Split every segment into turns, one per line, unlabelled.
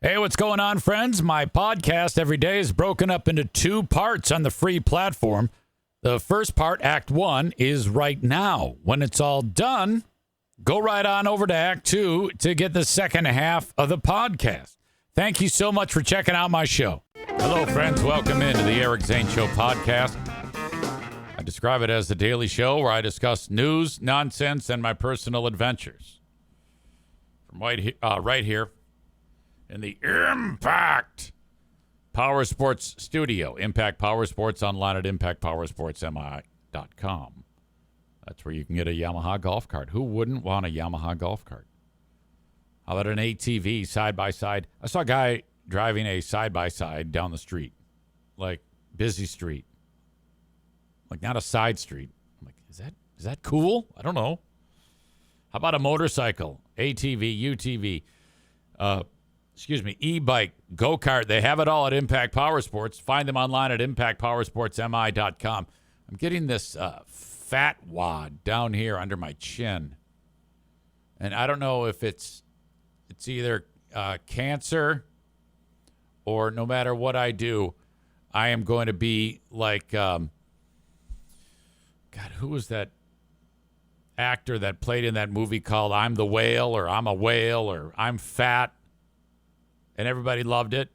Hey, what's going on, friends? My podcast every day is broken up into two parts on the free platform. The first part, Act 1, is right now. When it's all done, go right on over to Act 2 to get the second half of the podcast. Thank you so much for checking out my show. Hello, friends. Welcome into the Eric Zane Show podcast. I describe it as the daily show where I discuss news, nonsense, and my personal adventures. From right here in the Impact Power Sports Studio. Impact Power Sports online at impactpowersportsmi.com. That's where you can get a Yamaha golf cart. Who wouldn't want a Yamaha golf cart? How about an ATV side-by-side? I saw a guy driving a side-by-side down the street, like busy street, like not a side street. I'm like, is that cool? I don't know. How about a motorcycle, ATV, UTV, e-bike, go-kart? They have it all at Impact Power Sports. Find them online at impactpowersportsmi.com. I'm getting this fat wad down here under my chin. And I don't know if it's either cancer or no matter what I do, I am going to be like, God, who was that actor that played in that movie called I'm the Whale or I'm a Whale or I'm Fat? And everybody loved it.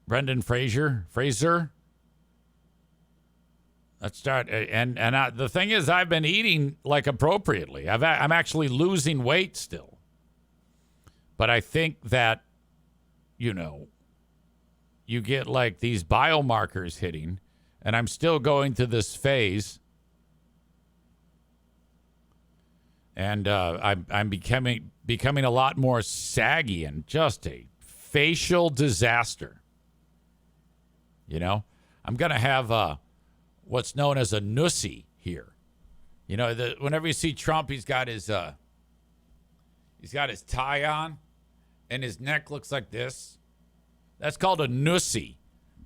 Brendan Fraser. Let's start. And the thing is, I've been eating like appropriately. I'm actually losing weight still. But I think that, you get like these biomarkers hitting, and I'm still going through this phase. And I'm becoming a lot more saggy and just a facial disaster. I'm going to have what's known as a nussy here. Whenever you see Trump, he's got his tie on and his neck looks like this. That's called a nussy,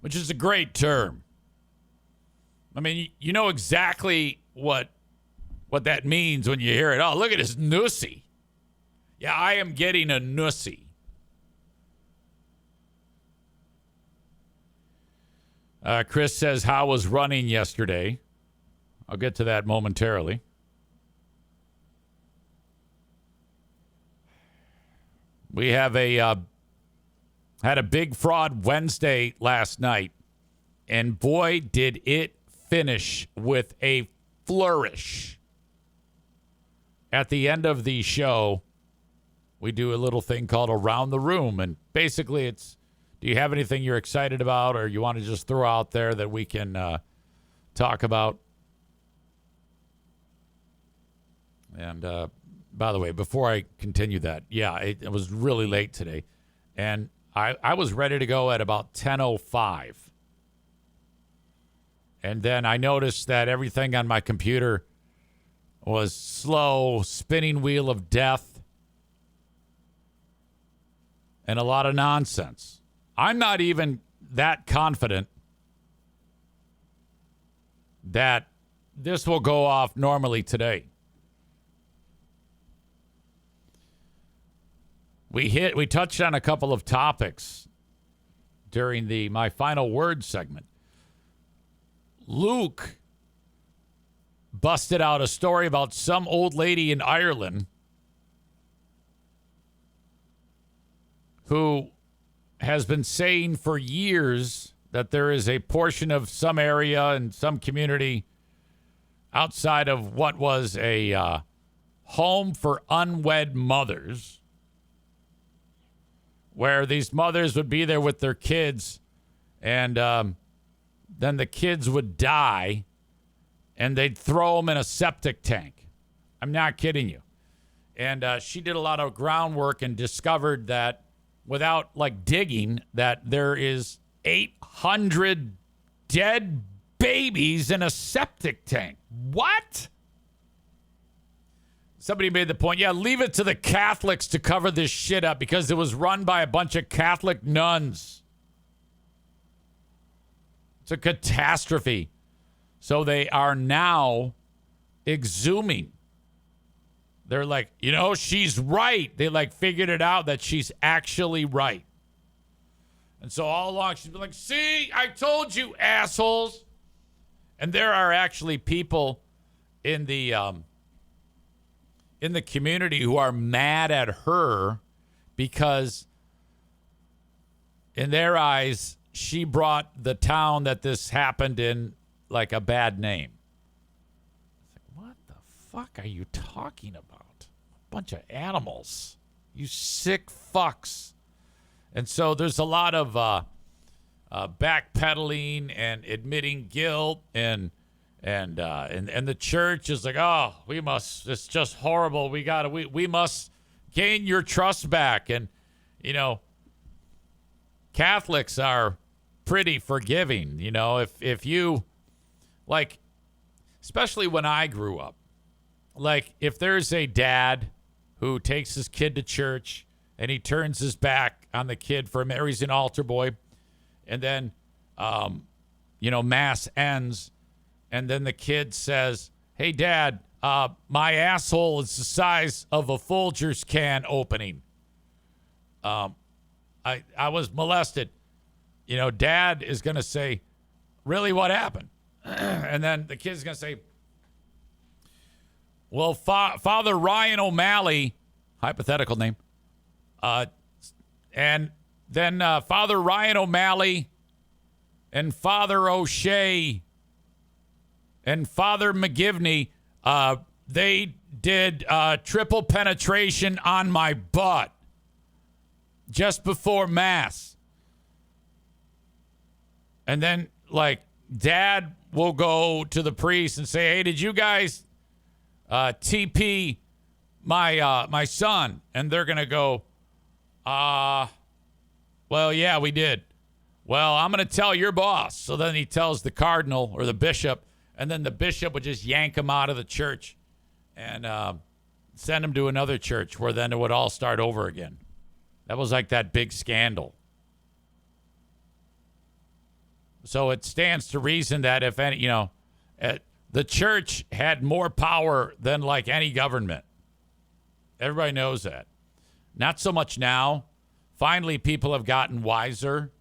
which is a great term. I mean, you know exactly what that means when you hear it. Oh, look at his nussy. Yeah, I am getting a nussy. Chris says, how was running yesterday? I'll get to that momentarily. We have had a big fraud Wednesday last night, and boy, did it finish with a flourish. At the end of the show, we do a little thing called Around the Room, and basically it's, do you have anything you're excited about or you want to just throw out there that we can talk about? And by the way, before I continue that, it was really late today. And I was ready to go at about 10:05. And then I noticed that everything on my computer was slow, spinning wheel of death, and a lot of nonsense. I'm not even that confident that this will go off normally today. We touched on a couple of topics during my final word segment. Luke busted out a story about some old lady in Ireland who has been saying for years that there is a portion of some area and some community outside of what was a home for unwed mothers, where these mothers would be there with their kids, and then the kids would die, and they'd throw them in a septic tank. I'm not kidding you. And she did a lot of groundwork and discovered that without digging, that there is 800 dead babies in a septic tank. What? Somebody made the point, leave it to the Catholics to cover this shit up because it was run by a bunch of Catholic nuns. It's a catastrophe. So they are now exhuming. They're like, she's right. They figured it out that she's actually right. And so all along she's been like, see, I told you, assholes. And there are actually people in the community who are mad at her because in their eyes, she brought the town that this happened in like a bad name. It's like, what the fuck are you talking about? A bunch of animals. You sick fucks. And so there's a lot of backpedaling and admitting guilt, and the church is like, oh, it's just horrible. We must gain your trust back. And, you know, Catholics are pretty forgiving. You know, if you, like, especially when I grew up, like, if there's a dad who takes his kid to church and he turns his back on the kid for a minute, or he's an altar boy, and then, mass ends, and then the kid says, hey, Dad, my asshole is the size of a Folgers can opening. I was molested. You know, Dad is going to say, really, what happened? And then the kid's going to say, well, Father Ryan O'Malley, hypothetical name, and then Father Ryan O'Malley and Father O'Shea and Father McGivney, they did triple penetration on my butt just before Mass. And then, like, Dad will go to the priest and say, hey, did you guys TP my son? And they're going to go, well, yeah, we did. Well, I'm going to tell your boss. So then he tells the cardinal or the bishop, and then the bishop would just yank him out of the church and send him to another church where then it would all start over again. That was like that big scandal. So it stands to reason that if any, the church had more power than like any government. Everybody knows that. Not so much now. Finally, people have gotten wiser,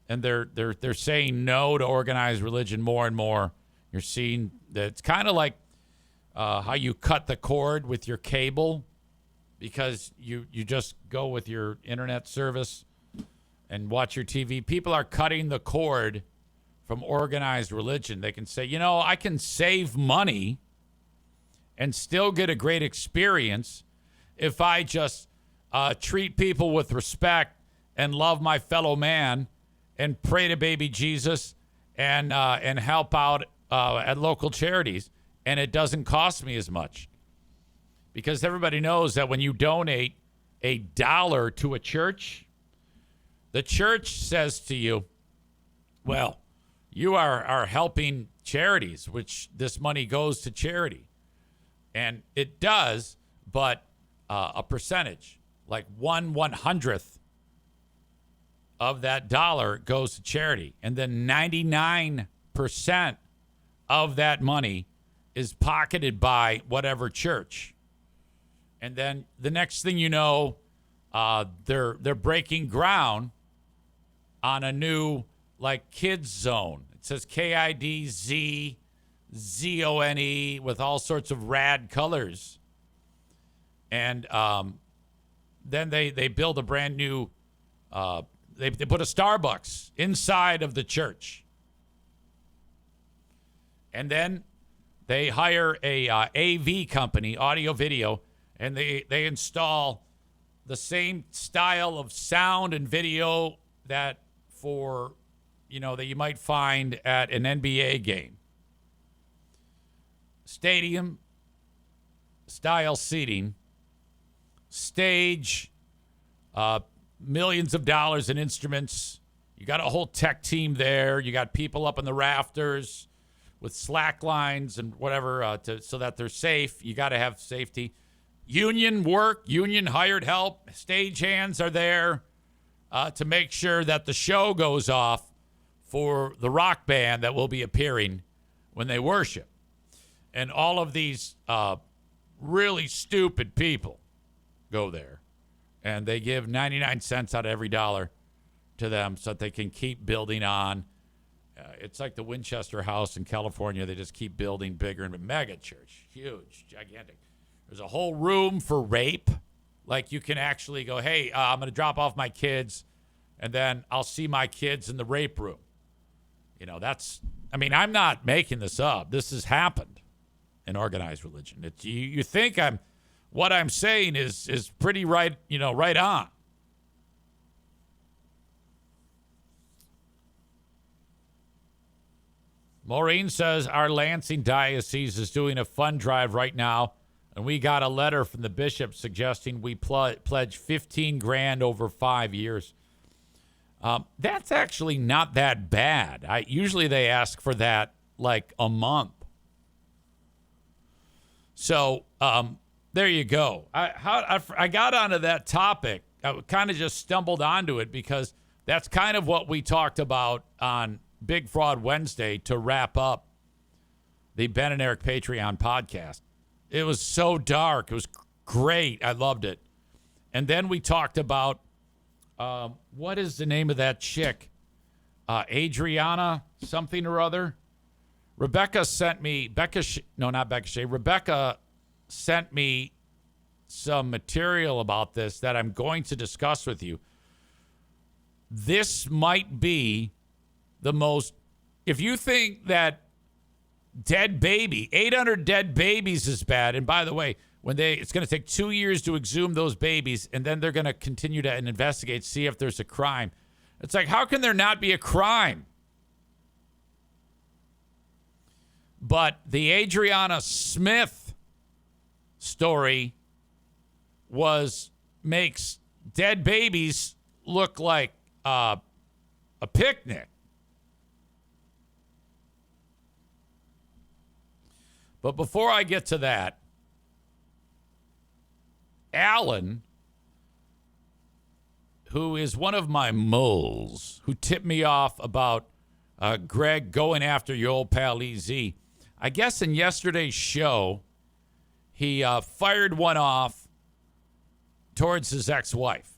and they're saying no to organized religion more and more. You're seeing that it's kind of like how you cut the cord with your cable, because you just go with your internet service and watch your TV. People are cutting the cord from organized religion. They can say, I can save money and still get a great experience if I just treat people with respect and love my fellow man and pray to baby Jesus and help out at local charities, and it doesn't cost me as much. Because everybody knows that when you donate $1 to a church, the church says to you, well, you are helping charities, which this money goes to charity. And it does, but a percentage, like 1/100th of that dollar goes to charity. And then 99% of that money is pocketed by whatever church. And then the next thing you know, they're breaking ground on a new like kids zone. It says KIDZ ZONE with all sorts of rad colors. And then they build a brand new, they put a Starbucks inside of the church. And then they hire a AV company, audio video, and they install the same style of sound and video that that you might find at an NBA game. Stadium style seating, stage, millions of dollars in instruments. You got a whole tech team there. You got people up in the rafters with slack lines and whatever so that they're safe. You got to have safety. Union work, union hired help. Stage hands are there to make sure that the show goes off for the rock band that will be appearing when they worship. And all of these really stupid people go there, and they give 99 cents out of every dollar to them so that they can keep building on. It's like the Winchester House in California. They just keep building bigger and mega church. Huge, gigantic. There's a whole room for rape. Like you can actually go, hey, I'm going to drop off my kids, and then I'll see my kids in the rape room. You know, I'm not making this up. This has happened in organized religion. You think what I'm saying is pretty right, right on. Maureen says our Lansing diocese is doing a fund drive right now, and we got a letter from the bishop suggesting we pledge $15,000 over 5 years. That's actually not that bad. Usually they ask for that like a month. So there you go. I got onto that topic. I kind of just stumbled onto it because that's kind of what we talked about on Big Fraud Wednesday to wrap up the Ben and Eric Patreon podcast. It was so dark. It was great. I loved it. And then we talked about what is the name of that chick? Adriana something or other. Rebecca sent me, Rebecca sent me some material about this that I'm going to discuss with you. This might be the most, if you think that 800 dead babies is bad, and by the way, it's going to take 2 years to exhume those babies, and then they're going to continue to investigate, see if there's a crime. It's like, how can there not be a crime? But the Adriana Smith story makes dead babies look like a picnic. But before I get to that, Alan, who is one of my moles, who tipped me off about Greg going after your old pal EZ, I guess in yesterday's show, he fired one off towards his ex-wife.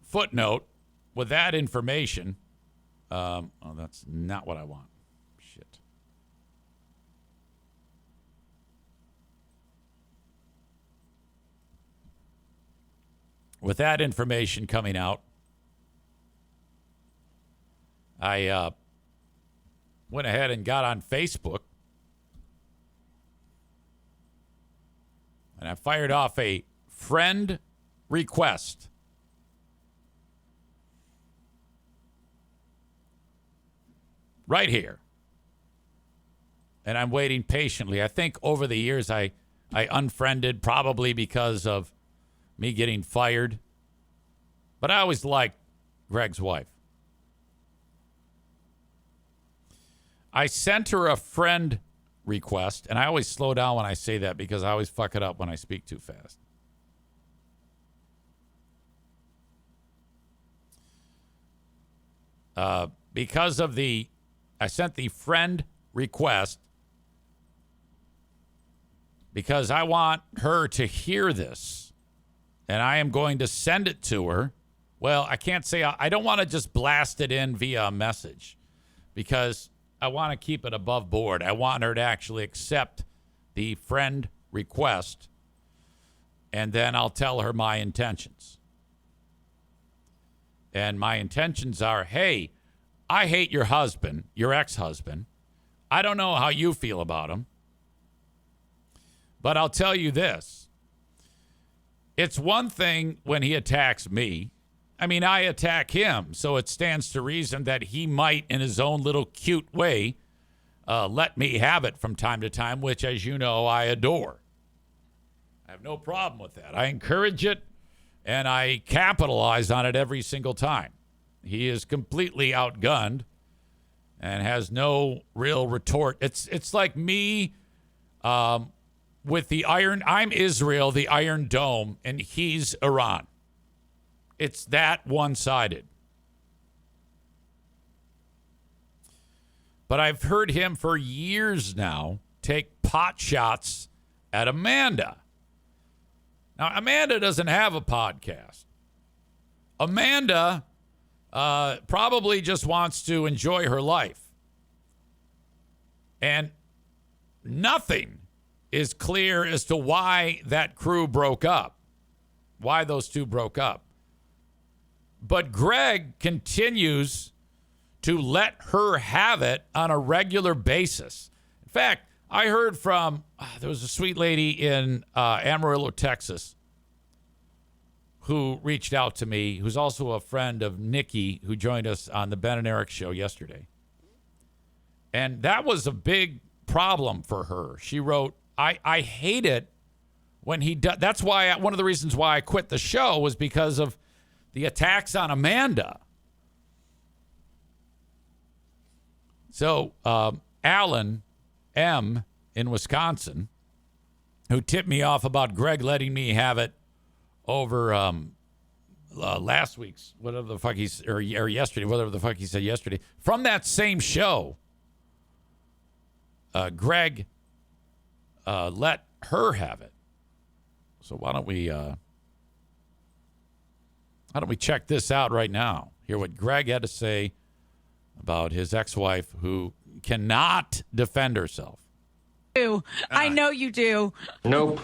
Footnote, with that information, that's not what I want. Shit. With that information coming out, I went ahead and got on Facebook, and I fired off a friend request. Right here. And I'm waiting patiently. I think over the years I unfriended, probably because of me getting fired. But I always liked Greg's wife. I sent her a friend request, and I always slow down when I say that because I always fuck it up when I speak too fast. Because of I sent the friend request because I want her to hear this, and I am going to send it to her. Well, I can't say, I don't want to just blast it in via a message because I want to keep it above board. I want her to actually accept the friend request, and then I'll tell her my intentions. And my intentions are, hey, I hate your husband, your ex-husband. I don't know how you feel about him. But I'll tell you this. It's one thing when he attacks me. I mean, I attack him, so it stands to reason that he might, in his own little cute way, let me have it from time to time, which, as you know, I adore. I have no problem with that. I encourage it, and I capitalize on it every single time. He is completely outgunned and has no real retort. It's like me with the iron. I'm Israel, the Iron Dome, and he's Iran. It's that one-sided. But I've heard him for years now take pot shots at Amanda. Now, Amanda doesn't have a podcast. Amanda probably just wants to enjoy her life. And nothing is clear as to why that crew broke up, why those two broke up. But Greg continues to let her have it on a regular basis. In fact, I heard from, there was a sweet lady in Amarillo, Texas, who reached out to me, who's also a friend of Nikki, who joined us on the Ben and Eric show yesterday. And that was a big problem for her. She wrote, I hate it when he does. That's why, one of the reasons why I quit the show was because of the attacks on Amanda. So, Alan M. in Wisconsin, who tipped me off about Greg letting me have it over last week's, whatever the fuck or yesterday, whatever the fuck he said yesterday. From that same show, Greg let her have it. So why don't we check this out right now? Hear what Greg had to say about his ex-wife who cannot defend herself.
I know you do.
Nope.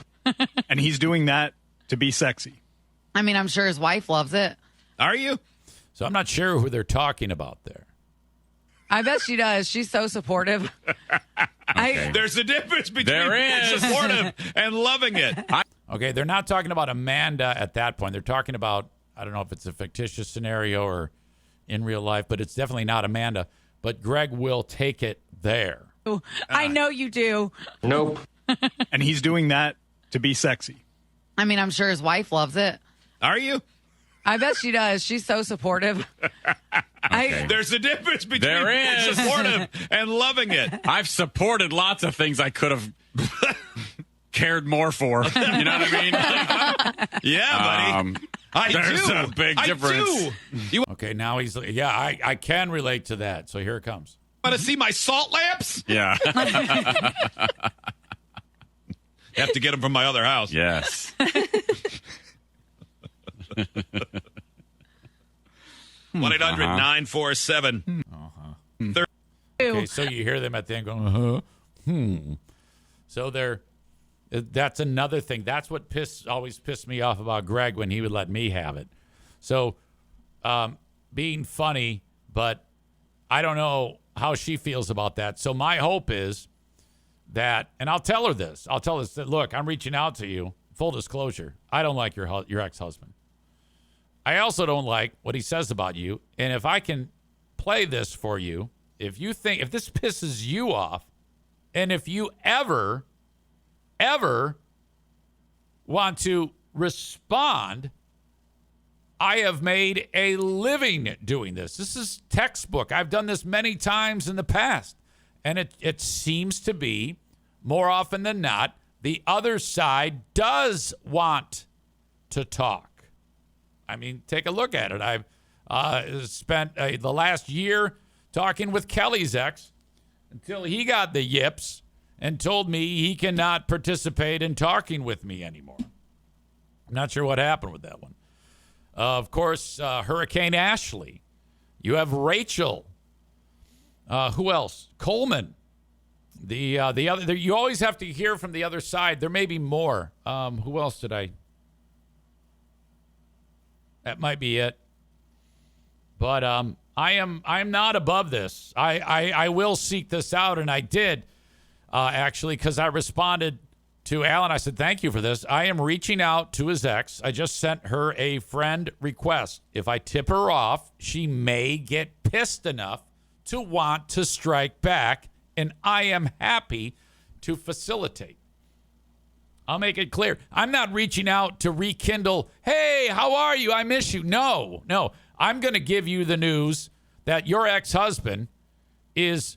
And he's doing that to be sexy.
I mean, I'm sure his wife loves it.
Are you?
So I'm not sure who they're talking about there.
I bet she does. She's so supportive.
Okay. There's a difference between being supportive and loving it.
Okay, they're not talking about Amanda at that point. They're talking about, I don't know if it's a fictitious scenario or in real life, but it's definitely not Amanda. But Greg will take it there.
I know you do.
Nope.
And he's doing that to be sexy.
I mean, I'm sure his wife loves it.
Are you?
I bet she does. She's so supportive.
There's a difference between being supportive and loving it.
I've supported lots of things I could have cared more for. You know what I mean?
Yeah, buddy.
There's a big difference.
You
Okay, now he's, I can relate to that. So here it comes.
want to see my salt lamps?
Yeah.
You have to get them from my other house.
Yes.
1-800-947.
Okay, so you hear them at the end going, So that's another thing. That's what always pissed me off about Greg when he would let me have it. So being funny, but I don't know how she feels about that. So my hope is that, and I'll tell her this. That, look, I'm reaching out to you. Full disclosure, I don't like your ex-husband. I also don't like what he says about you. And if I can play this for you, if this pisses you off, and if you ever want to respond, I have made a living doing this. This is textbook. I've done this many times in the past. And it seems to be, more often than not, the other side does want to talk. I mean, take a look at it. I've spent the last year talking with Kelly's ex until he got the yips and told me he cannot participate in talking with me anymore. I'm not sure what happened with that one. Of course, Hurricane Ashley. You have Rachel. Who else? Coleman. The other. You always have to hear from the other side. There may be more. Who else did I? That might be it. But I'm not above this. I will seek this out, and I did actually, because I responded to Alan. I said, thank you for this. I am reaching out to his ex. I just sent her a friend request. If I tip her off, she may get pissed enough to want to strike back, and I am happy to facilitate. I'll make it clear. I'm not reaching out to rekindle, hey, how are you? I miss you. No. I'm going to give you the news that your ex-husband is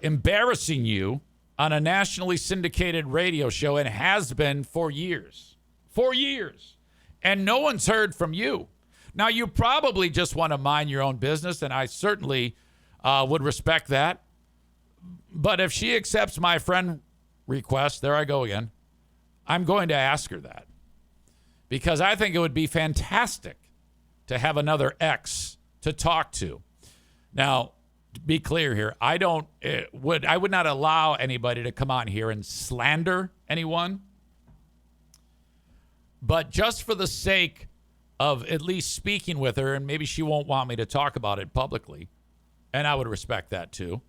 embarrassing you on a nationally syndicated radio show and has been for years. For years. And no one's heard from you. Now, you probably just want to mind your own business, and I certainly would respect that. But if she accepts my friend request, there I go again, I'm going to ask her that. because I think it would be fantastic to have another ex to talk to. Now, to be clear here, I would not allow anybody to come on here and slander anyone. But just for the sake of at least speaking with her, and maybe she won't want me to talk about it publicly, and I would respect that too.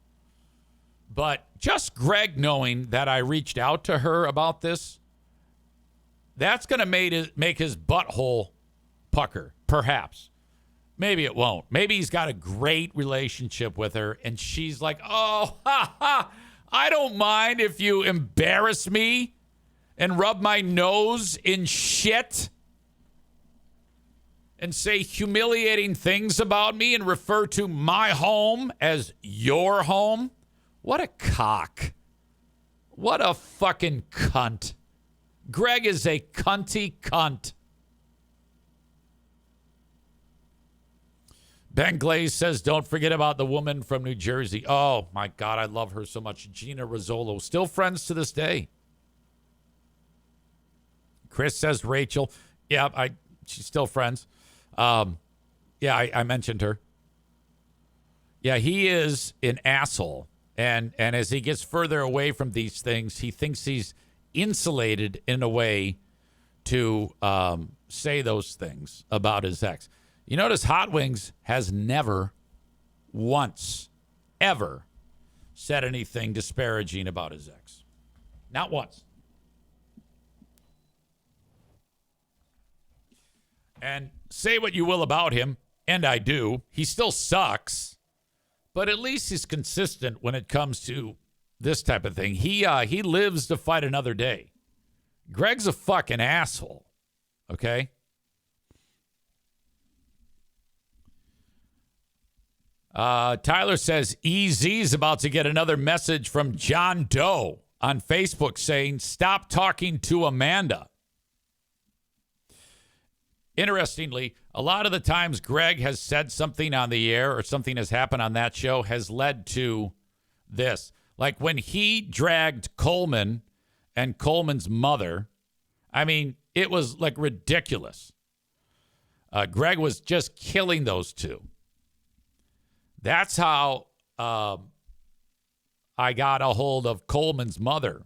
But just Greg knowing that I reached out to her about this, that's going to make his butthole pucker, perhaps. Maybe it won't. Maybe he's got a great relationship with her, and she's like, oh, I don't mind if you embarrass me and rub my nose in shit and say humiliating things about me and refer to my home as your home. What a cock. What a fucking cunt. Greg is a cunty cunt. Ben Glaze says, don't forget about the woman from New Jersey. Oh, my God, I love her so much. Gina Rizzolo. Still friends to this day. Chris says Rachel. Yeah, she's still friends. I mentioned her. Yeah, he is an asshole. And as he gets further away from these things, he thinks he's insulated in a way to say those things about his ex. You notice Hot Wings has never once, ever said anything disparaging about his ex. Not once. And say what you will about him, and I do, he still sucks, but at least he's consistent when it comes to this type of thing. He lives to fight another day. Greg's a fucking asshole, okay? Tyler says EZ's about to get another message from John Doe on Facebook saying, stop talking to Amanda. Interestingly, a lot of the times Greg has said something on the air or something has happened on that show has led to this. Like when he dragged Coleman and Coleman's mother, I mean, it was like ridiculous. Greg was just killing those two. That's how I got a hold of Coleman's mother.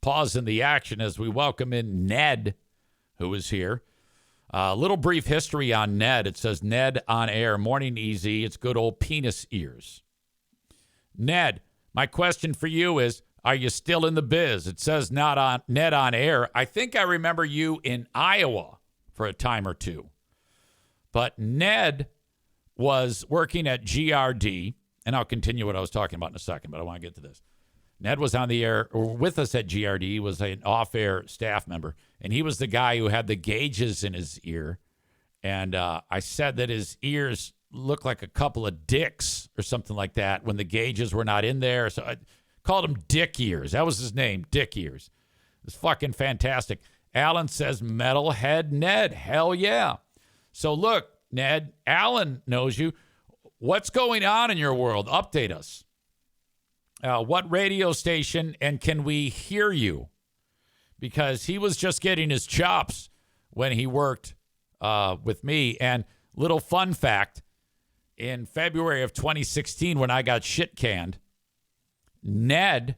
Pause in the action as we welcome in Ned, who is here. A little brief history on Ned. It says, Ned on air. Morning, easy. It's good old penis ears. Ned, my question for you is, are you still in the biz? It says not on Ned on air. I think I remember you in Iowa for a time or two. But Ned was working at GRD, and I'll continue what I was talking about in a second, but I want to get to this. Ned was on the air or with us at GRD. He was an off-air staff member, and he was the guy who had the gauges in his ear. And I said that his ears looked like a couple of dicks or something like that when the gauges were not in there. So I called him Dick Ears. That was his name, Dick Ears. It's fucking fantastic. Alan says, Metalhead Ned. Hell yeah. So look, Ned, Alan knows you. What's going on in your world? Update us. What radio station, and can we hear you? Because he was just getting his chops when he worked with me. And little fun fact, in February of 2016, when I got shit canned, Ned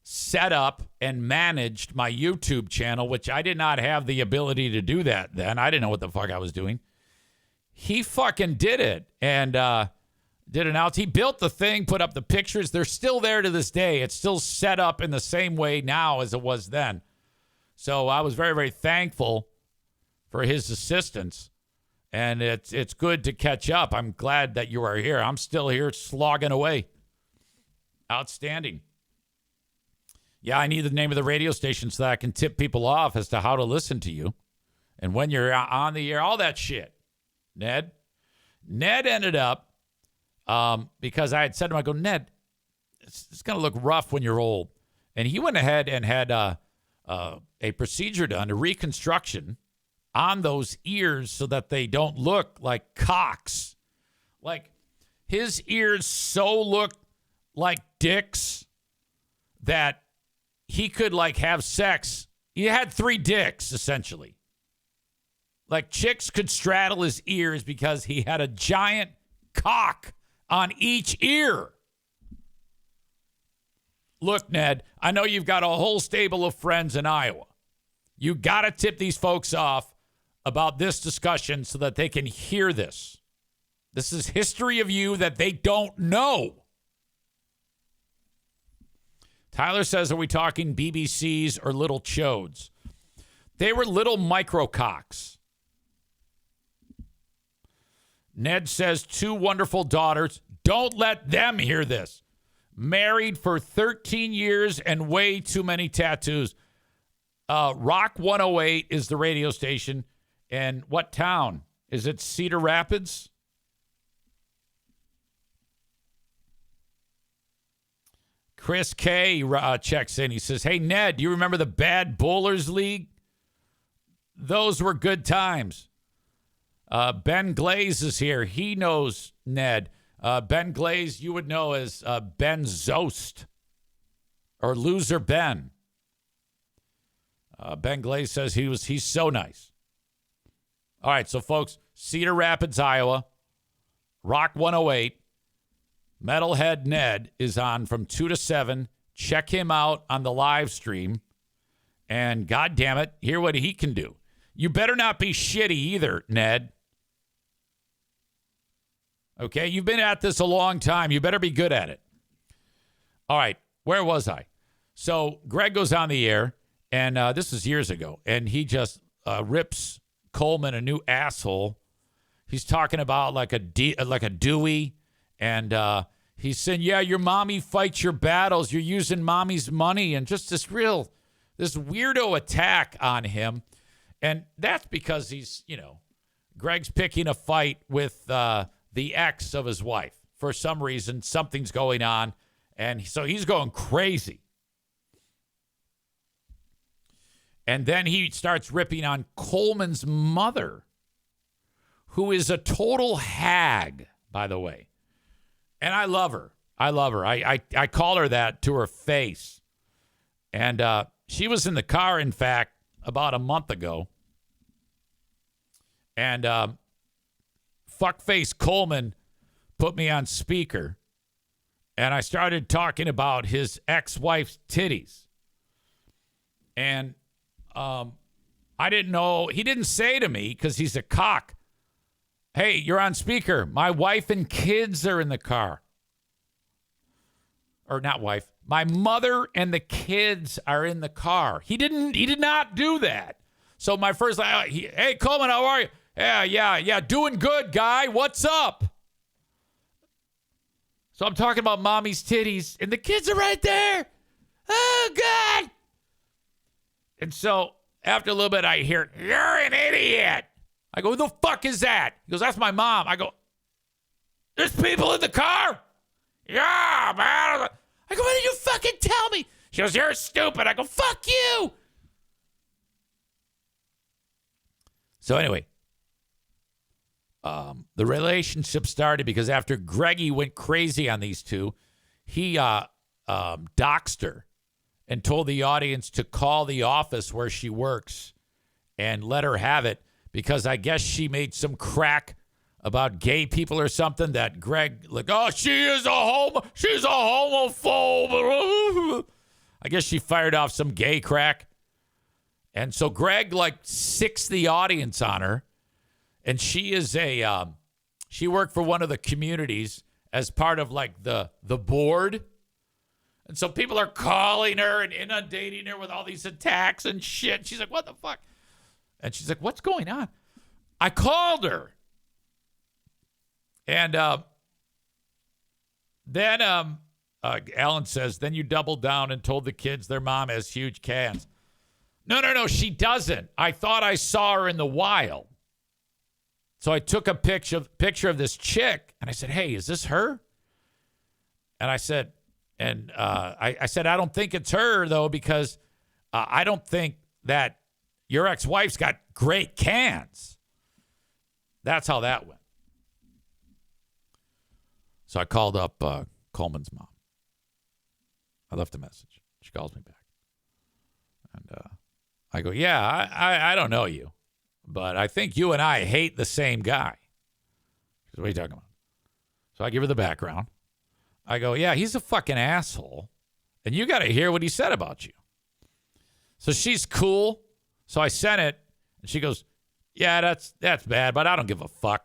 set up and managed my YouTube channel, which I did not have the ability to do that then. I didn't know what the fuck I was doing. He fucking did it and did an out. He built the thing, put up the pictures. They're still there to this day. It's still set up in the same way now as it was then. So I was very, very thankful for his assistance. And it's good to catch up. I'm glad that you are here. I'm still here slogging away. Outstanding. Yeah, I need the name of the radio station so that I can tip people off as to how to listen to you. And when you're on the air, all that shit. Ned ended up, because I had said to him, I go, Ned, it's going to look rough when you're old. And he went ahead and had a procedure done, a reconstruction on those ears so that they don't look like cocks. Like his ears so look like dicks that he could like have sex. He had 3 dicks, essentially. Like chicks could straddle his ears because he had a giant cock on each ear. Look, Ned, I know you've got a whole stable of friends in Iowa. You got to tip these folks off about this discussion so that they can hear this. This is history of you that they don't know. Tyler says, are we talking BBCs or little chodes? They were little micrococks. Ned says, 2 wonderful daughters. Don't let them hear this. Married for 13 years and way too many tattoos. Rock 108 is the radio station. And what town? Is it Cedar Rapids? Chris K checks in. He says, hey, Ned, do you remember the Bad Bowlers League? Those were good times. Ben Glaze is here. He knows Ned. Ben Glaze, you would know as Ben Zost or Loser Ben. Ben Glaze says he's so nice. All right, so folks, Cedar Rapids, Iowa, Rock 108, Metalhead Ned is on from 2 to 7. Check him out on the live stream. And God damn it, hear what he can do. You better not be shitty either, Ned. Okay, you've been at this a long time. You better be good at it. All right, where was I? So Greg goes on the air, and this is years ago, and he just rips Coleman a new asshole. He's talking about like a Dewey, and he's saying, yeah, your mommy fights your battles. You're using mommy's money, and just this weirdo attack on him. And that's because he's, Greg's picking a fight with the ex of his wife. For some reason, something's going on. And so he's going crazy. And then he starts ripping on Coleman's mother, who is a total hag, by the way. And I love her. I call her that to her face. And she was in the car, in fact, about a month ago. And fuckface Coleman put me on speaker. And I started talking about his ex-wife's titties. And I didn't know. He didn't say to me, because he's a cock, hey, you're on speaker. My wife and kids are in the car. Or not wife. My mother and the kids are in the car. He did not do that. So my first, hey, Coleman, how are you? Yeah. Doing good, guy. What's up? So I'm talking about mommy's titties, and the kids are right there. Oh, God. And so after a little bit, I hear, you're an idiot. I go, who the fuck is that? He goes, that's my mom. I go, there's people in the car? Yeah, man. I go, why did you fucking tell me? She goes, you're stupid. I go, fuck you. So anyway, the relationship started because after Greggy went crazy on these two, he doxed her and told the audience to call the office where she works and let her have it because I guess she made some crack about gay people or something that Greg, she's a homophobe. I guess she fired off some gay crack. And so Greg, sixed the audience on her. And she is she worked for one of the communities as part of, the board. And so people are calling her and inundating her with all these attacks and shit. She's like, what the fuck? And she's like, what's going on? I called her. And then Alan says, then you doubled down and told the kids their mom has huge cans. No, she doesn't. I thought I saw her in the wild. So I took a picture of this chick, and I said, hey, is this her? And I said, I said, I don't think it's her, though, because I don't think that your ex-wife's got great cans. That's how that went. So I called up Coleman's mom. I left a message. She calls me back. And I go, yeah, I don't know you, but I think you and I hate the same guy. What are you talking about? So I give her the background. I go, yeah, he's a fucking asshole. And you got to hear what he said about you. So she's cool. So I sent it. And she goes, yeah, that's bad, but I don't give a fuck.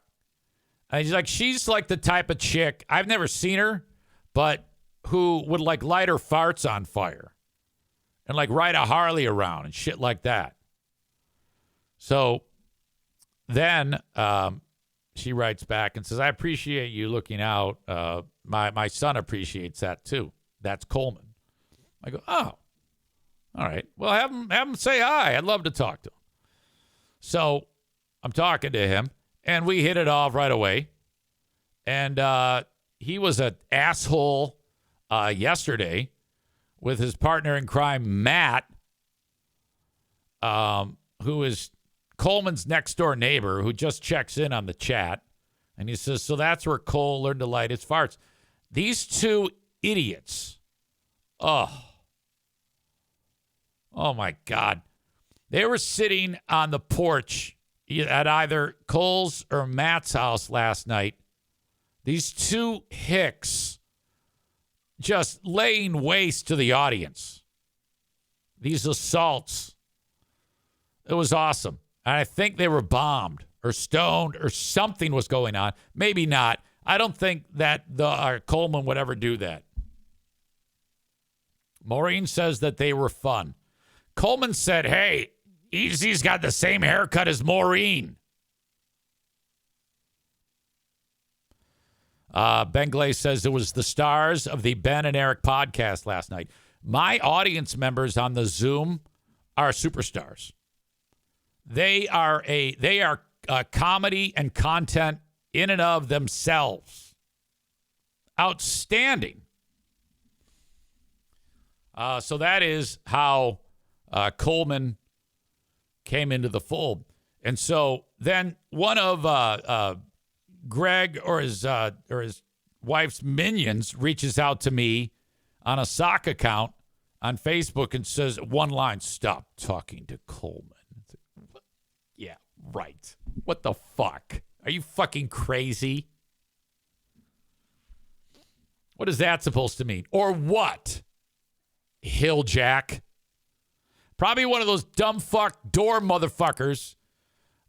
And she's like the type of chick, I've never seen her, but who would like light her farts on fire and like ride a Harley around and shit like that. So then she writes back and says, I appreciate you looking out. My son appreciates that too. That's Coleman. I go, oh, all right. Well, have him say hi. I'd love to talk to him. So I'm talking to him, and we hit it off right away. And he was an asshole yesterday with his partner in crime, Matt, who is Coleman's next door neighbor, who just checks in on the chat. And he says, so that's where Cole learned to light his farts. These two idiots. Oh my God. They were sitting on the porch at either Cole's or Matt's house last night. These two hicks just laying waste to the audience. These assaults. It was awesome. And I think they were bombed or stoned or something was going on. Maybe not. I don't think that the Coleman would ever do that. Maureen says that they were fun. Coleman said, hey, Easy's got the same haircut as Maureen. Ben Glay says it was the stars of the Ben and Eric podcast last night. My audience members on the Zoom are superstars. They are comedy and content in and of themselves. Outstanding. So that is how Coleman came into the fold. And so then one of Greg or his wife's minions reaches out to me on a sock account on Facebook and says one line, stop talking to Coleman. Yeah, right. What the fuck? Are you fucking crazy? What is that supposed to mean? Or what? Hilljack. Probably one of those dumb fuck door motherfuckers,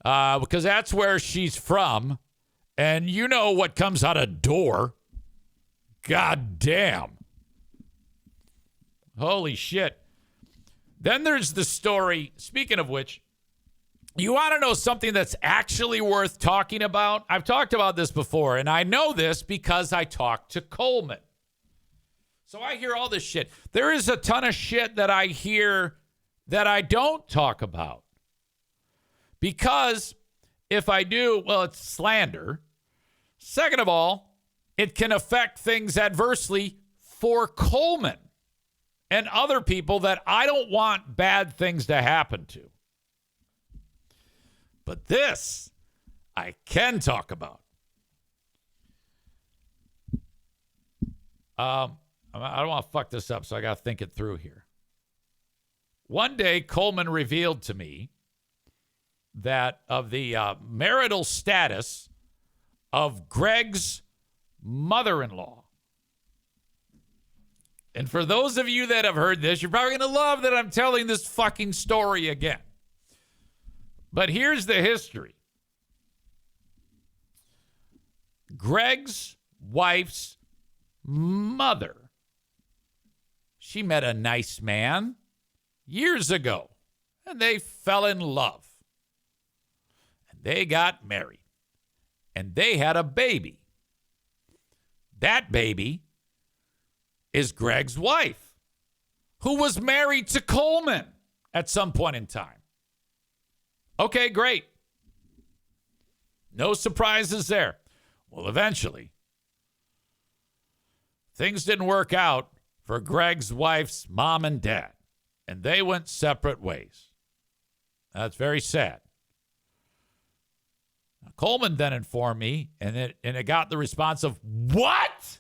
because that's where she's from. And you know what comes out of door. God damn. Holy shit. Then there's the story, speaking of which, you want to know something that's actually worth talking about? I've talked about this before, and I know this because I talked to Coleman. So I hear all this shit. There is a ton of shit that I hear that I don't talk about. Because if I do, well, it's slander. Second of all, it can affect things adversely for Coleman and other people that I don't want bad things to happen to. But this, I can talk about. I don't want to fuck this up, so I got to think it through here. One day, Coleman revealed to me that of the marital status of Greg's mother-in-law. And for those of you that have heard this, you're probably going to love that I'm telling this fucking story again. But here's the history. Greg's wife's mother, she met a nice man years ago, and they fell in love. And they got married, and they had a baby. That baby is Greg's wife, who was married to Coleman at some point in time. Okay, great. No surprises there. Well, eventually, things didn't work out for Greg's wife's mom and dad, and they went separate ways. That's very sad. Now, Coleman then informed me, and it got the response of, what?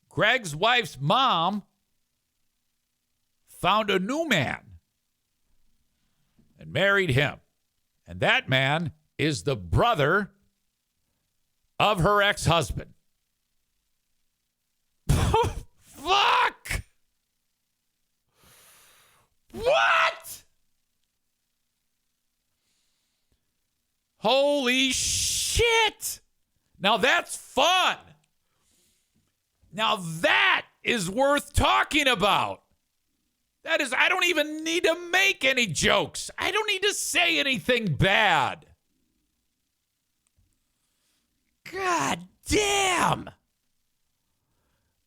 Greg's wife's mom found a new man. And and married him. And that man is the brother of her ex-husband. Fuck! What? Holy shit! Now that's fun. Now that is worth talking about. That is, I don't even need to make any jokes. I don't need to say anything bad. God damn.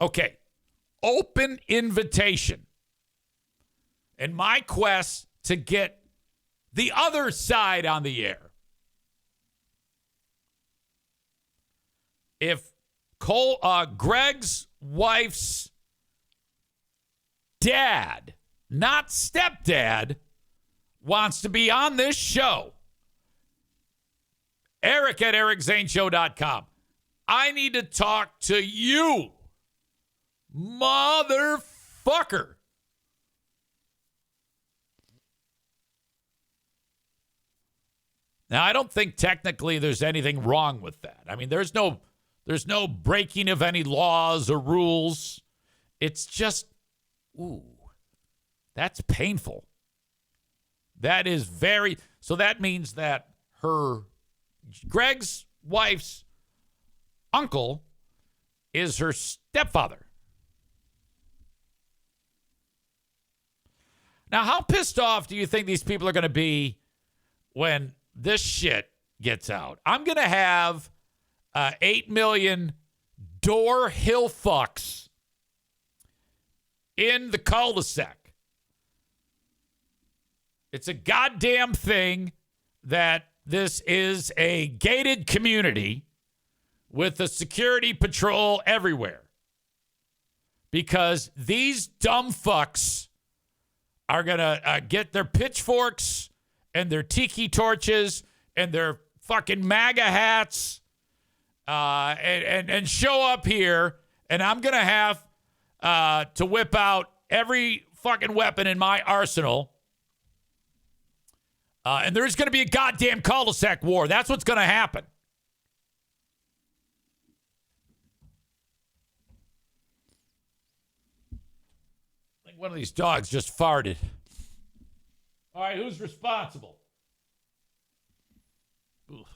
Okay. Open invitation. And my quest to get the other side on the air. If Greg's wife's dad, not stepdad, wants to be on this show, Eric at ericzaneshow.com. I need to talk to you, motherfucker. Now, I don't think technically there's anything wrong with that. I mean, there's no breaking of any laws or rules. It's just, ooh, that's painful. That is very, so that means that Greg's wife's uncle is her stepfather. Now, how pissed off do you think these people are going to be when this shit gets out? I'm going to have 8 million door hill fucks in the cul-de-sac. It's a goddamn thing that this is a gated community with a security patrol everywhere. Because these dumb fucks are going to get their pitchforks and their tiki torches and their fucking MAGA hats and show up here, and I'm going to have to whip out every fucking weapon in my arsenal. And there's going to be a goddamn cul-de-sac war. That's what's going to happen. I think one of these dogs just farted. All right, who's responsible? Ugh.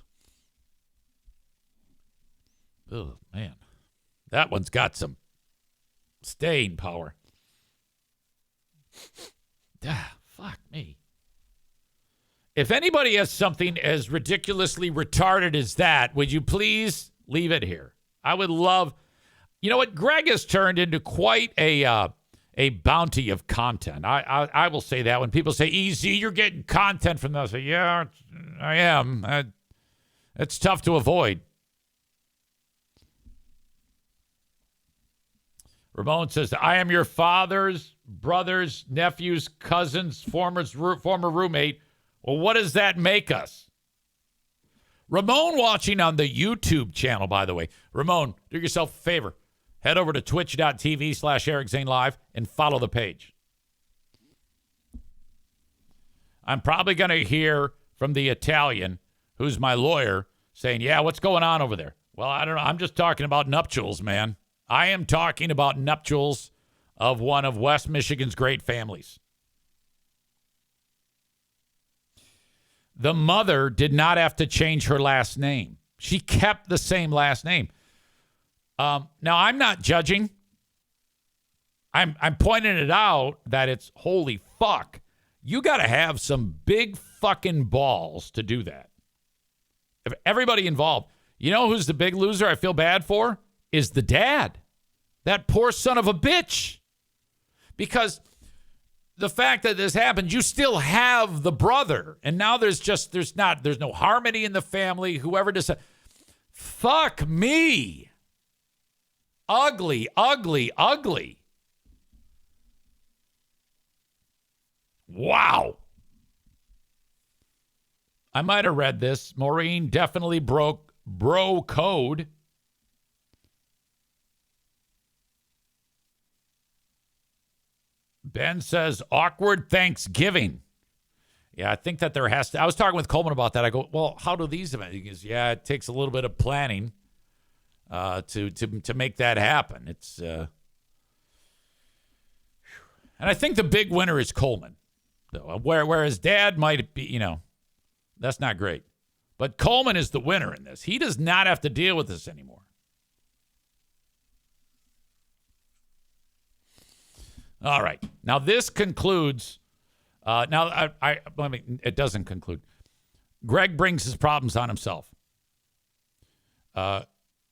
Oh, man. That one's got some staying power. Fuck me. If anybody has something as ridiculously retarded as that, would you please leave it here? I would love... You know what? Greg has turned into quite a bounty of content. I will say that when people say, easy, you're getting content from those. I say, yeah, I am. It's tough to avoid. Ramon says, I am your father's brother's nephew's cousin's former roommate. Well, what does that make us? Ramon watching on the YouTube channel, by the way. Ramon, do yourself a favor. Head over to twitch.tv/Eric Zane Live and follow the page. I'm probably going to hear from the Italian, who's my lawyer, saying, yeah, what's going on over there? Well, I don't know. I'm just talking about nuptials, man. I am talking about nuptials of one of West Michigan's great families. The mother did not have to change her last name. She kept the same last name. Now, I'm not judging. I'm pointing it out that it's holy fuck. You got to have some big fucking balls to do that. If everybody involved, you know who's the big loser I feel bad for? Is the dad. That poor son of a bitch. Because the fact that this happened, you still have the brother. And now there's no harmony in the family. Whoever decides. Fuck me. Ugly, ugly, ugly. Wow. I might have read this. Maureen definitely broke bro code. Ben says, awkward Thanksgiving. Yeah, I think that there has to. I was talking with Coleman about that. I go, well, how do these events? He goes, yeah, it takes a little bit of planning to make that happen. It's and I think the big winner is Coleman, though. Whereas Dad might be, that's not great. But Coleman is the winner in this. He does not have to deal with this anymore. All right. Now this concludes. It doesn't conclude. Greg brings his problems on himself.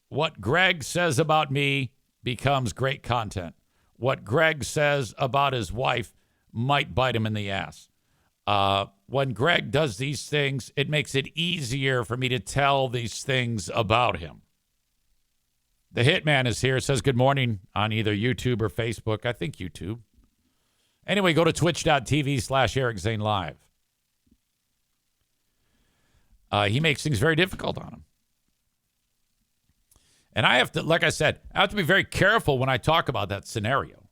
What Greg says about me becomes great content. What Greg says about his wife might bite him in the ass. When Greg does these things, it makes it easier for me to tell these things about him. The Hitman is here. Says good morning on either YouTube or Facebook. I think YouTube. Anyway, go to twitch.tv/Eric Zane Live. He makes things very difficult on him. And I have to, like I said, I have to be very careful when I talk about that scenario.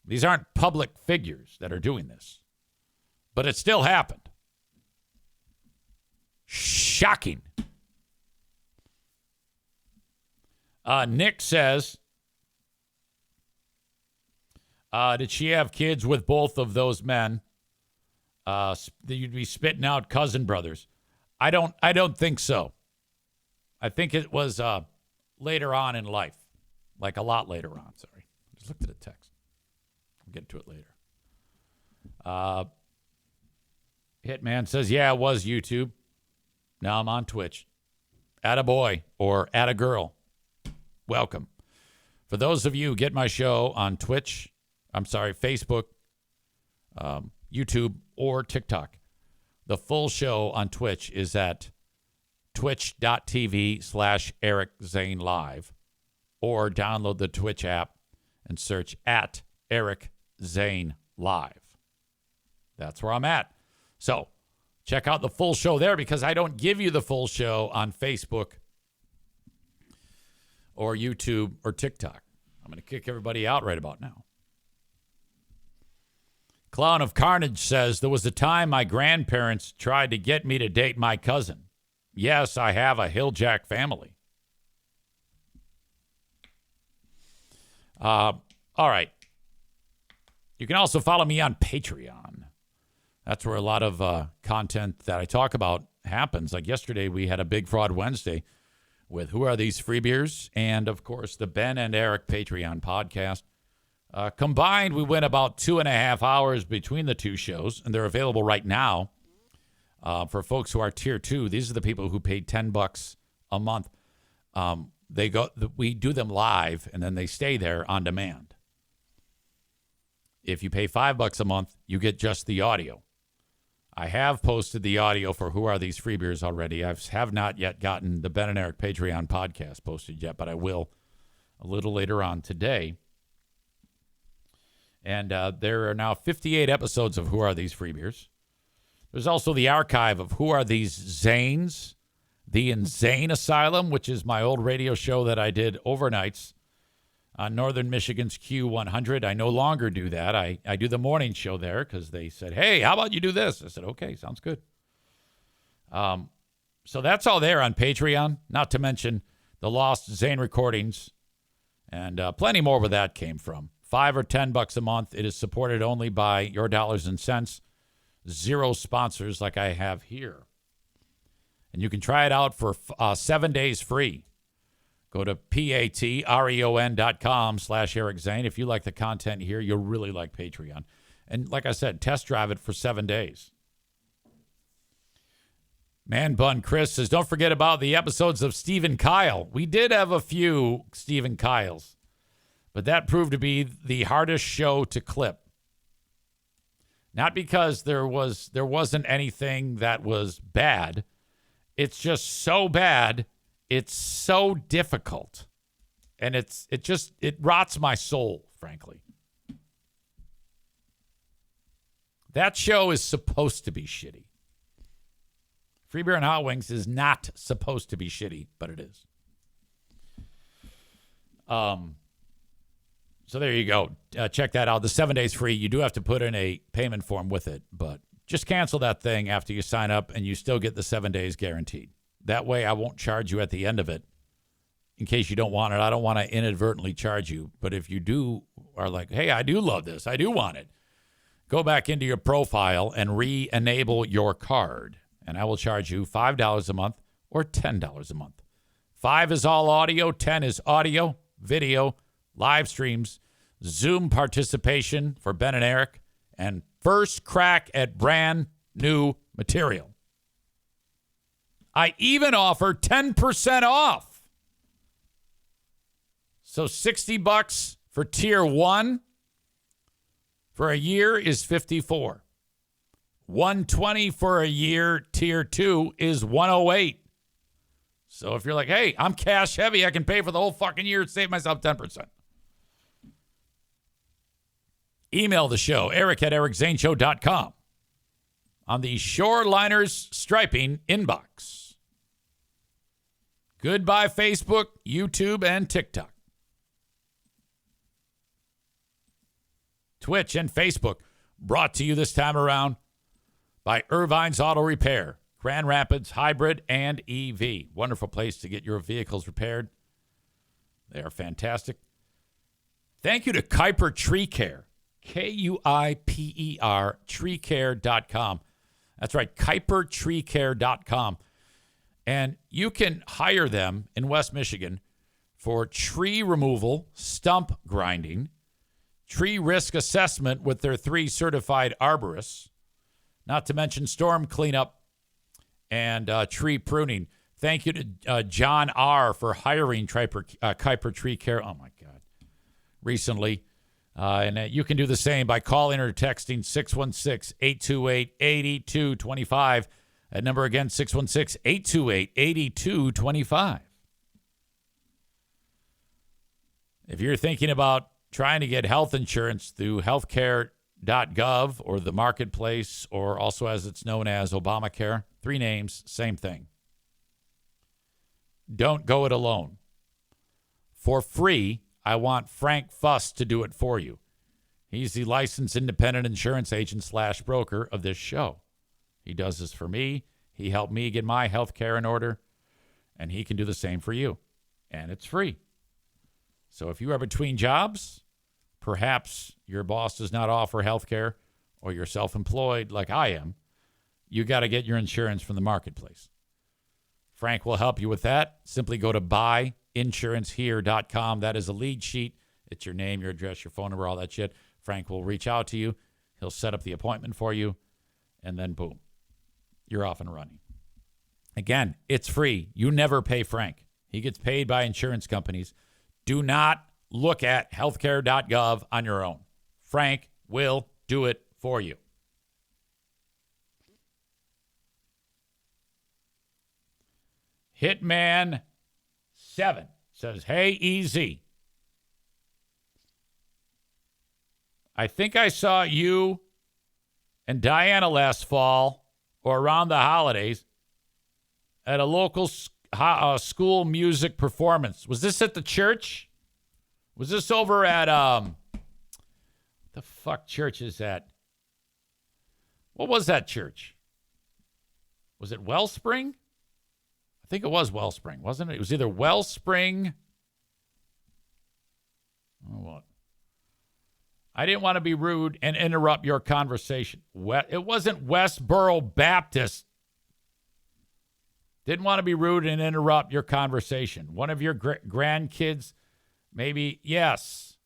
These aren't public figures that are doing this. But it still happened. Shocking. Nick says, did she have kids with both of those men? You'd be spitting out cousin brothers. I don't think so. I think it was later on in life, like a lot later on. Sorry, just looked at a text. I'll get to it later. Hitman says, yeah, it was YouTube. Now I'm on Twitch. Attaboy or attagirl. Welcome. For those of you who get my show on Twitch, Facebook, YouTube, or TikTok, the full show on Twitch is at twitch.tv/Eric Zane Live, or download the Twitch app and search at Eric Zane Live. That's where I'm at. So check out the full show there, because I don't give you the full show on Facebook or YouTube or TikTok. I'm going to kick everybody out right about now. Clown of Carnage says, there was a time my grandparents tried to get me to date my cousin. Yes, I have a Hilljack family. All right. You can also follow me on Patreon. That's where a lot of content that I talk about happens. Like yesterday, we had a Big Fraud Wednesday with Who Are These Free Beers? And, of course, the Ben and Eric Patreon podcast. Combined, we went about 2.5 hours between the two shows, and they're available right now for folks who are Tier 2. These are the people who paid $10 a month. We do them live, and then they stay there on demand. If you pay $5 a month, you get just the audio. I have posted the audio for Who Are These Free Beers already. I have not yet gotten the Ben and Eric Patreon podcast posted yet, but I will a little later on today. And there are now 58 episodes of Who Are These Free Beers. There's also the archive of Who Are These Zanes? The Insane Asylum, which is my old radio show that I did overnights on Northern Michigan's Q100. I no longer do that. I do the morning show there because they said, hey, how about you do this? I said, okay, sounds good. So that's all there on Patreon, not to mention the Lost Zane recordings and plenty more where that came from. $5 or $10 a month. It is supported only by your dollars and cents. Zero sponsors like I have here. And you can try it out for 7 days free. Go to patreon.com/Eric Zane. If you like the content here, you'll really like Patreon. And like I said, test drive it for 7 days. Man Bun Chris says, don't forget about the episodes of Stephen Kyle. We did have a few Stephen Kyles, but that proved to be the hardest show to clip. Not because there wasn't anything that was bad. It's just so bad. It's so difficult. And it rots my soul, frankly. That show is supposed to be shitty. Free Beer and Hot Wings is not supposed to be shitty, but it is. So there you go. Check that out. The 7 days free. You do have to put in a payment form with it, but just cancel that thing after you sign up, and you still get the 7 days guaranteed. That way I won't charge you at the end of it in case you don't want it. I don't want to inadvertently charge you. But if you do are like, hey, I do love this, I do want it, go back into your profile and re-enable your card, and I will charge you $5 a month or $10 a month. 5 is all audio, 10 is audio, video, live streams, Zoom participation for Ben and Eric, and first crack at brand new material. I even offer 10% off. So $60 for tier 1 for a year is $54. $120 for a year, tier 2 is $108. So if you're like, hey, I'm cash heavy, I can pay for the whole fucking year and save myself 10%. Email the show, eric@ericzaneshow.com, on the Shoreliners Striping inbox. Goodbye, Facebook, YouTube, and TikTok. Twitch and Facebook, brought to you this time around by Irvine's Auto Repair, Grand Rapids Hybrid and EV. Wonderful place to get your vehicles repaired. They are fantastic. Thank you to Kuiper Tree Care, Kuiper, treecare.com. That's right, kuipertreecare.com. And you can hire them in West Michigan for tree removal, stump grinding, tree risk assessment with their 3 certified arborists, not to mention storm cleanup and tree pruning. Thank you to John R. for hiring Kuiper Tree Care. Oh, my God. Recently. And you can do the same by calling or texting 616-828-8225. That number again, 616-828-8225. If you're thinking about trying to get health insurance through healthcare.gov or the marketplace, or also as it's known as Obamacare, 3 names, same thing. Don't go it alone. For free, I want Frank Fuss to do it for you. He's the licensed independent insurance agent / broker of this show. He does this for me. He helped me get my health care in order, and he can do the same for you. And it's free. So if you are between jobs, perhaps your boss does not offer health care, or you're self-employed like I am, you got to get your insurance from the marketplace. Frank will help you with that. Simply go to buyinsurancehere.com. That is a lead sheet. It's your name, your address, your phone number, all that shit. Frank will reach out to you. He'll set up the appointment for you. And then, boom, you're off and running. Again, it's free. You never pay Frank. He gets paid by insurance companies. Do not look at healthcare.gov on your own. Frank will do it for you. Hitman 7 says, hey, EZ. I think I saw you and Diana last fall or around the holidays at a local school music performance. Was this at the church? Was this over at, the fuck church is that? What was that church? Was it Wellspring? I think it was Wellspring, wasn't it? It was either Wellspring. Oh, what? I didn't want to be rude and interrupt your conversation. It wasn't Westboro Baptist. Didn't want to be rude and interrupt your conversation. One of your grandkids, maybe. Yes.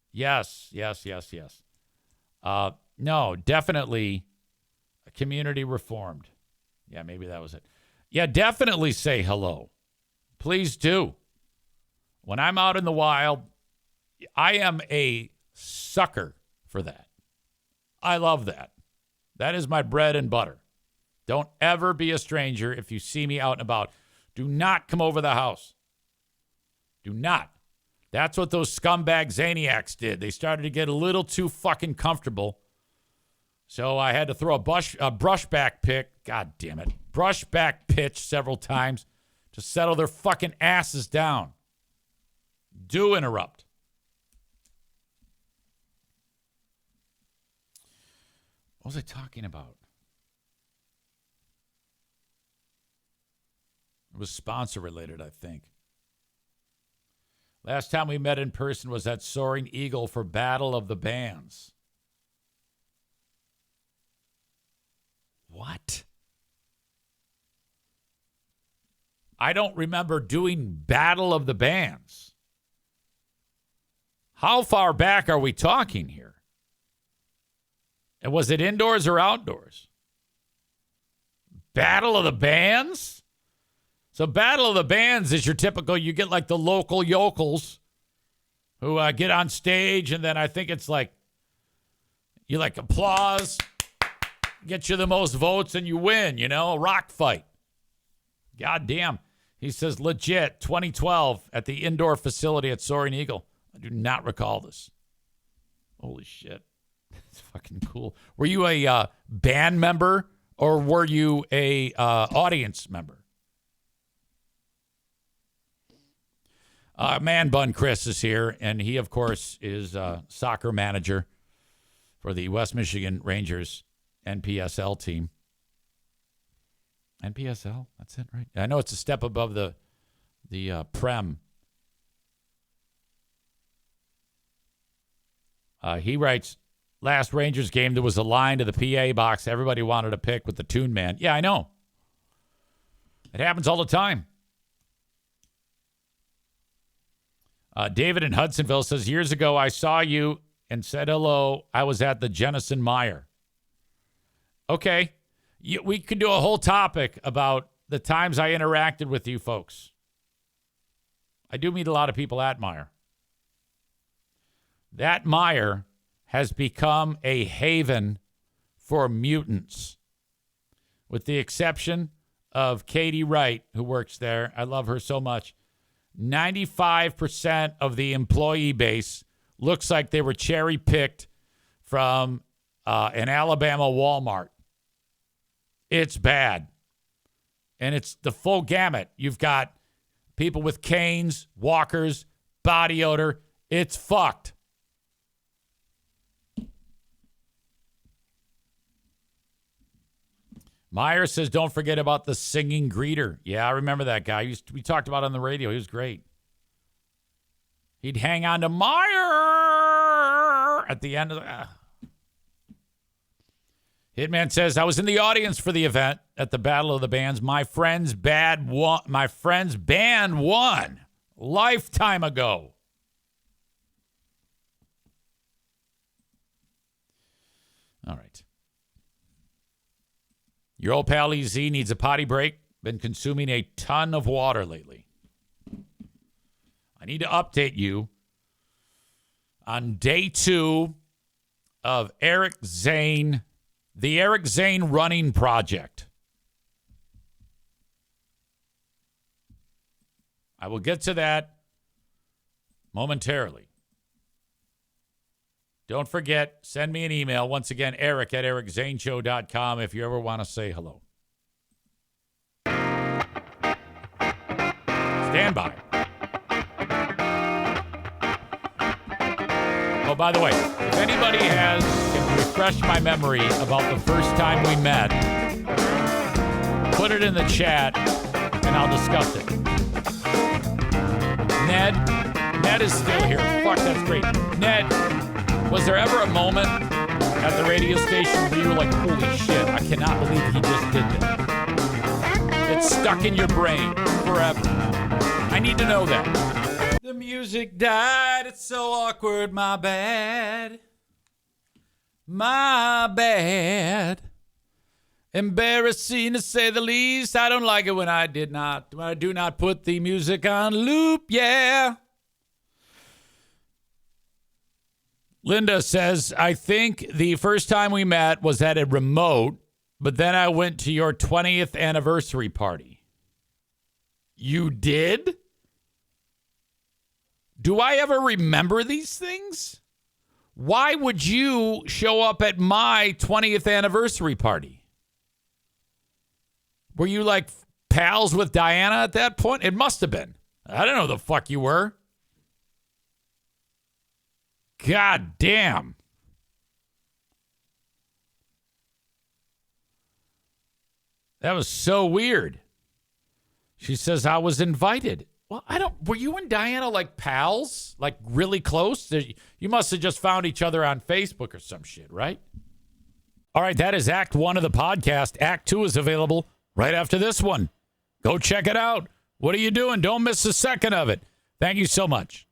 No, definitely community reformed. Yeah, maybe that was it. Yeah, definitely say hello. Please do. When I'm out in the wild, I am a sucker for that. I love that. That is my bread and butter. Don't ever be a stranger if you see me out and about. Do not come over the house. Do not. That's what those scumbag Zaniacs did. They started to get a little too fucking comfortable. So I had to throw a brushback pick. God damn it. Brushback pitch several times to settle their fucking asses down. Do interrupt. What was I talking about? It was sponsor related, I think. Last time we met in person was at Soaring Eagle for Battle of the Bands. What? I don't remember doing Battle of the Bands. How far back are we talking here? And was it indoors or outdoors? Battle of the Bands? So Battle of the Bands is your typical, you get like the local yokels who get on stage, and then I think it's like, you like applause, get you the most votes, and you win, a rock fight. God damn. He says, legit, 2012 at the indoor facility at Soaring Eagle. I do not recall this. Holy shit. It's fucking cool. Were you a band member or were you a audience member? Man Bun Chris is here, and he, of course, is soccer manager for the West Michigan Rangers NPSL team. NPSL? That's it, right? I know it's a step above the Prem. He writes, last Rangers game, there was a line to the PA box everybody wanted to pick with the Tune Man. Yeah, I know. It happens all the time. David in Hudsonville says, years ago, I saw you and said hello. I was at the Jennison Meyer. Okay. We could do a whole topic about the times I interacted with you folks. I do meet a lot of people at Meyer. That Meyer has become a haven for mutants, with the exception of Katie Wright, who works there. I love her so much. 95% of the employee base looks like they were cherry-picked from an Alabama Walmart. It's bad. And it's the full gamut. You've got people with canes, walkers, body odor. It's fucked. Meyer says, don't forget about the singing greeter. Yeah, I remember that guy. We talked about it on the radio. He was great. He'd hang on to Meyer at the end of the... Hitman says, I was in the audience for the event at the Battle of the Bands. My friend's band won lifetime ago. All right. Your old pal EZ needs a potty break. Been consuming a ton of water lately. I need to update you on day 2 of Eric Zane, the Eric Zane running project. I will get to that momentarily. Don't forget, send me an email. Once again, Eric at ericzaneshow.com if you ever want to say hello. Stand by. Oh, by the way, if anybody can refresh my memory about the first time we met, put it in the chat and I'll discuss it. Ned is still here. Fuck, that's great. Ned, was there ever a moment at the radio station where you were like, holy shit, I cannot believe he just did that? It's stuck in your brain forever. I need to know that. The music died. It's so awkward. My bad. My bad. Embarrassing to say the least. I don't like it when I do not put the music on loop. Yeah. Linda says, I think the first time we met was at a remote, but then I went to your 20th anniversary party. You did? Do I ever remember these things? Why would you show up at my 20th anniversary party? Were you like pals with Diana at that point? It must have been. I don't know who the fuck you were. God damn. That was so weird. She says, I was invited. Well, were you and Diana like pals? Like really close? You must have just found each other on Facebook or some shit, right? All right, that is Act 1 of the podcast. Act 2 is available right after this one. Go check it out. What are you doing? Don't miss a second of it. Thank you so much.